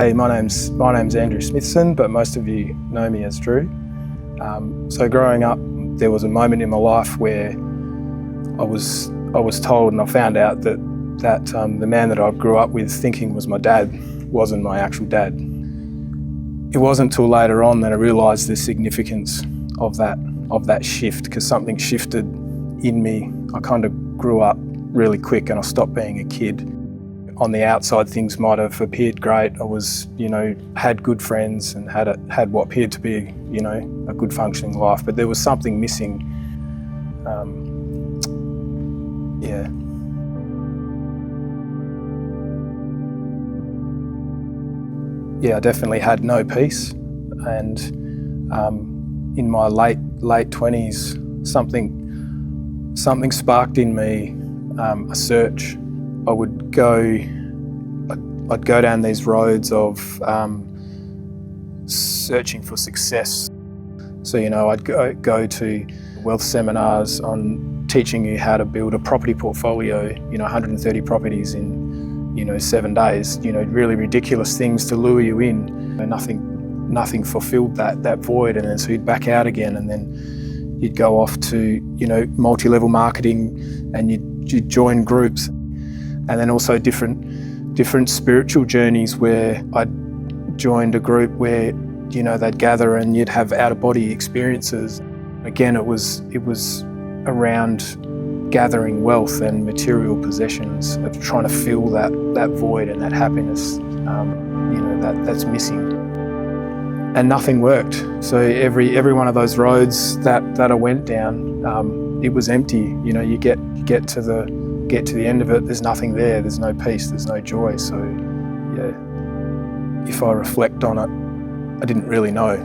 Hey, my name's Andrew Smithson, but most of you know me as Drew. So growing up, there was a moment in my life where I was told, and I found out that the man that I grew up with thinking was my dad wasn't my actual dad. It wasn't until later on that I realised the significance of that shift, because something shifted in me. I kind of grew up really quick and I stopped being a kid. On the outside, things might have appeared great. I was, had good friends and had what appeared to be, a good functioning life, but there was something missing. I definitely had no peace, and in my late 20s, something sparked in me a search. I'd go down these roads of searching for success. So, I'd go to wealth seminars on teaching you how to build a property portfolio, 130 properties in, 7 days, really ridiculous things to lure you in. Nothing fulfilled that void, and then so you'd back out again, and then you'd go off to, multi-level marketing, and you'd join groups. And then also different spiritual journeys where I'd joined a group where, they'd gather and you'd have out-of-body experiences. Again, it was around gathering wealth and material possessions, of trying to fill that void and that happiness, that's missing. And nothing worked. So every one of those roads that I went down, it was empty. You get to the end of it, there's nothing there, there's no peace, there's no joy. So if I reflect on it, I didn't really know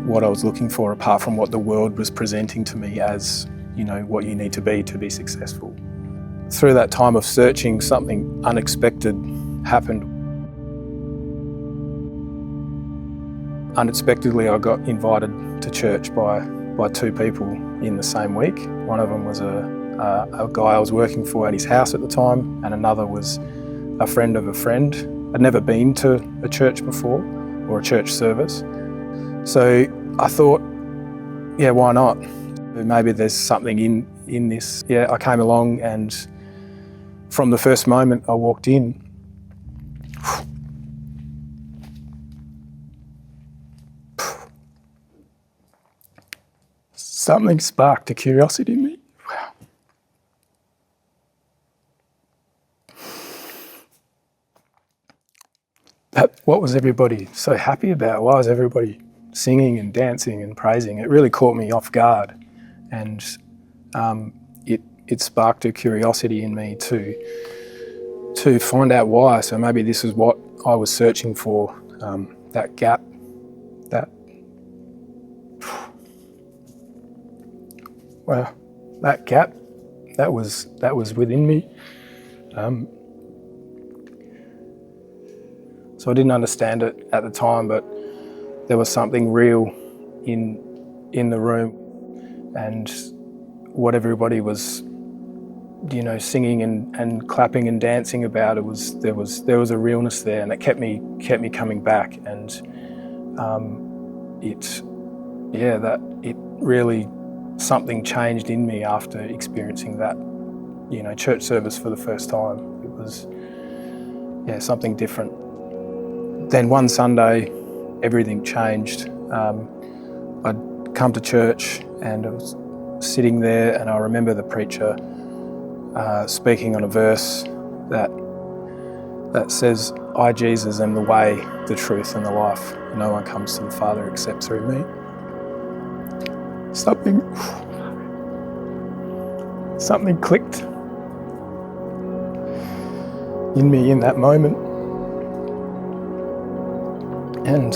what I was looking for, apart from what the world was presenting to me as, what you need to be successful. Through that time of searching, something unexpected happened. Unexpectedly, I got invited to church by two people in the same week. One of them was a guy I was working for at his house at the time, and another was a friend of a friend. I'd never been to a church before, or a church service. So I thought, why not? Maybe there's something in this. I came along, and from the first moment I walked in, something sparked a curiosity in me. What was everybody so happy about? Why was everybody singing and dancing and praising? It really caught me off guard, and it sparked a curiosity in me to find out why. So maybe this is what I was searching for, that gap, that gap that was within me. So I didn't understand it at the time, but there was something real in the room, and what everybody was, singing and clapping and dancing about, there was a realness there, and it kept me coming back, and it really, something changed in me after experiencing that, church service for the first time. It was, something different. Then one Sunday, everything changed. I'd come to church and I was sitting there, and I remember the preacher speaking on a verse that says, "I, Jesus, am the way, the truth, and the life. No one comes to the Father except through me." Something clicked in me in that moment. And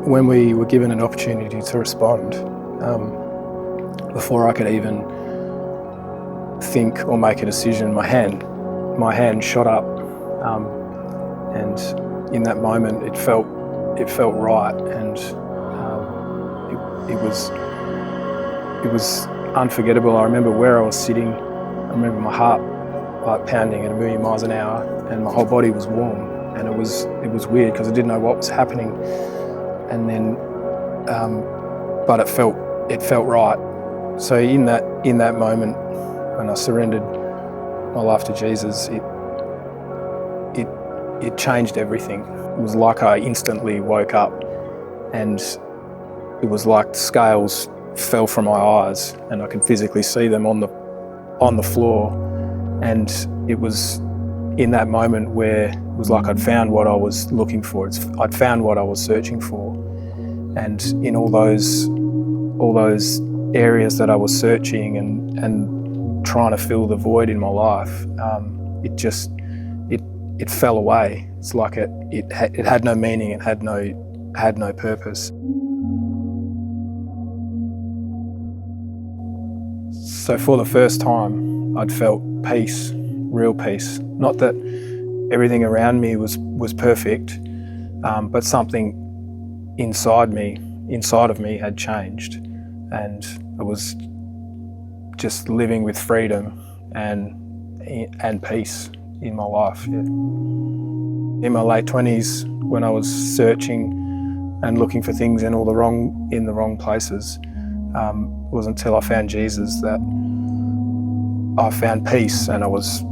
when we were given an opportunity to respond, before I could even think or make a decision, my hand shot up, and in that moment it felt right, and it was unforgettable. I remember where I was sitting. I remember my heart pounding at 1,000,000 miles an hour, and my whole body was warm. and it was weird because I didn't know what was happening. And then, but it felt right. So in that moment, when I surrendered my life to Jesus, it changed everything. It was like I instantly woke up, and it was like scales fell from my eyes, and I could physically see them on the floor. And it was in that moment where it was like I'd found what I was looking for. I'd found what I was searching for. And in all those areas that I was searching and trying to fill the void in my life, it fell away. It's like it had no meaning. It had no purpose. So for the first time, I'd felt peace, real peace. Not that everything around me was perfect, but something inside of me had changed, and I was just living with freedom and peace in my life. Yeah. In my late 20s, when I was searching and looking for things in the wrong places, it wasn't until I found Jesus that I found peace, and I was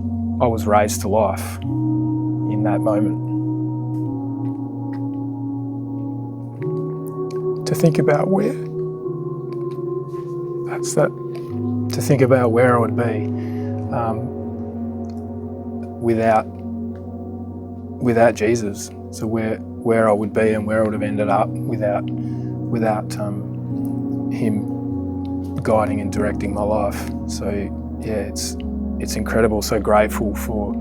raised to life in that moment. To think about to think about where I would be without Jesus. So where I would be and where I would have ended up without him guiding and directing my life. So yeah, it's incredible. So grateful for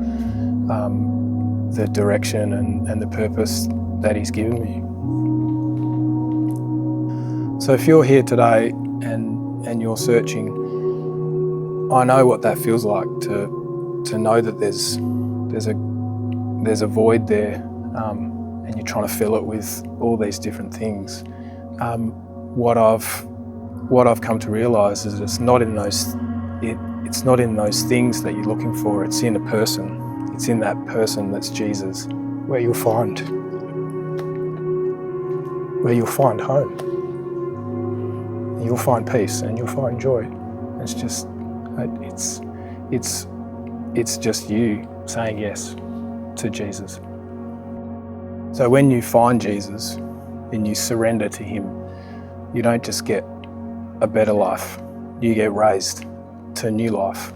the direction and the purpose that he's given me. So if you're here today and you're searching, I know what that feels like to know that there's a void there, and you're trying to fill it with all these different things. What I've come to realise is it's not in those things that you're looking for. It's in a person. It's in that person that's Jesus, where you'll find home. You'll find peace and you'll find joy. It's just you saying yes to Jesus. So when you find Jesus and you surrender to him, you don't just get a better life, you get raised to new life.